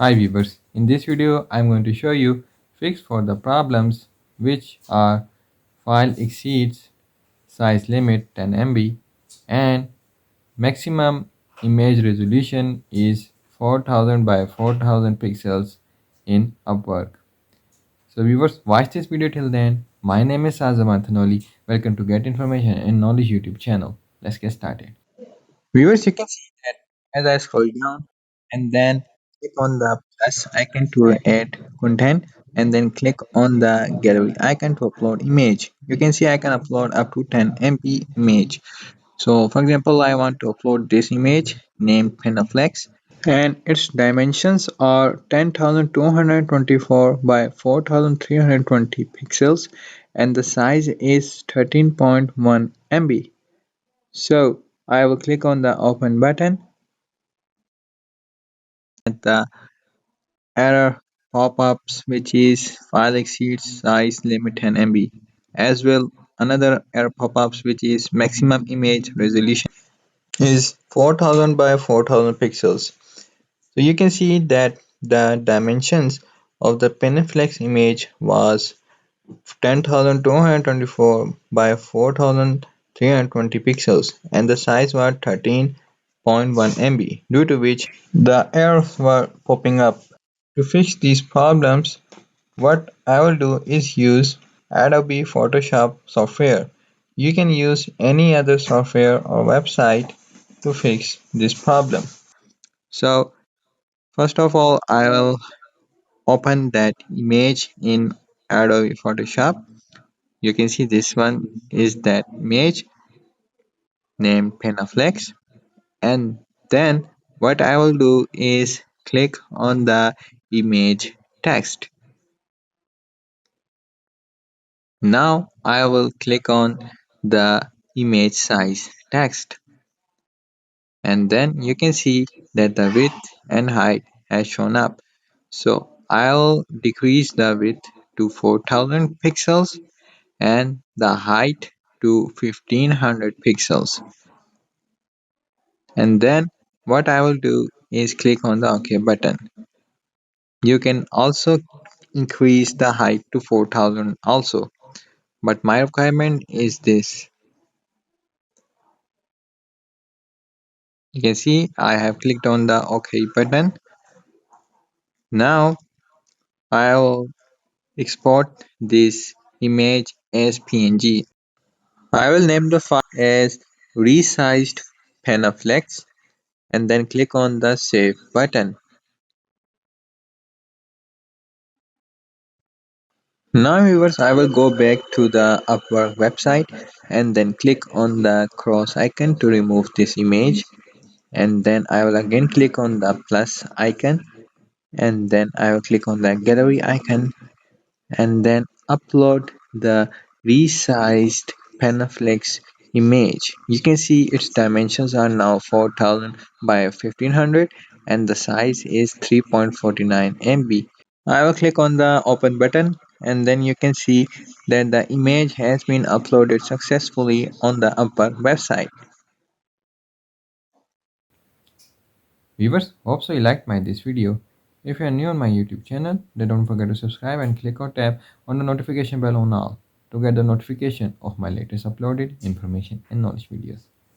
Hi viewers, in this video I am going to show you fix for the problems which are file exceeds size limit 10 MB and maximum image resolution is 4000 by 4000 pixels in Upwork. So viewers, watch this video till then. My name is Sazaman Thanoli. Welcome to Get Information and Knowledge YouTube channel. Let's get started. Viewers, you can see that as I scroll down and then click on the plus icon to add content and then click on the gallery icon to upload image. You can see I can upload up to 10 MB image. So for example, I want to upload this image named Penaflex and its dimensions are 10,224 by 4,320 pixels and the size is 13.1 MB. So I will click on the open button and the error pop-ups which is file exceeds size limit 10 MB. As well another error pop-ups which is maximum image resolution is 4000 by 4000 pixels. So you can see that the dimensions of the Penaflex image was 10,224 by 4,320 pixels and the size was 13.1 MB, due to which the errors were popping up. To fix these problems, what I will do is use Adobe Photoshop software. You can use any other software or website to fix this problem. So first of all, I will open that image in Adobe Photoshop. You can see this one is that image named Penaflex, and then what I will do is click on the image text. Now I will click on the image size text, and then you can see that the width and height has shown up. So I'll decrease the width to 4000 pixels and the height to 1500 pixels. And then what I will do is click on the OK button. You can also increase the height to 4000 also, but my requirement is this. You can see I have clicked on the OK button. Now I will export this image as PNG. I will name the file as resized Penaflex and then click on the save button. Now viewers, I will go back to the Upwork website and then click on the cross icon to remove this image, and then I will again click on the plus icon and then I will click on the gallery icon and then upload the resized Panaflex image. You can see its dimensions are now 4000 by 1500 and the size is 3.49 MB. I will click on the open button and then you can see that the image has been uploaded successfully on the Upwork website. Viewers, hope so you liked this video. If you are new on my YouTube channel, then don't forget to subscribe and click or tap on the notification bell on all to get the notification of my latest uploaded information and knowledge videos.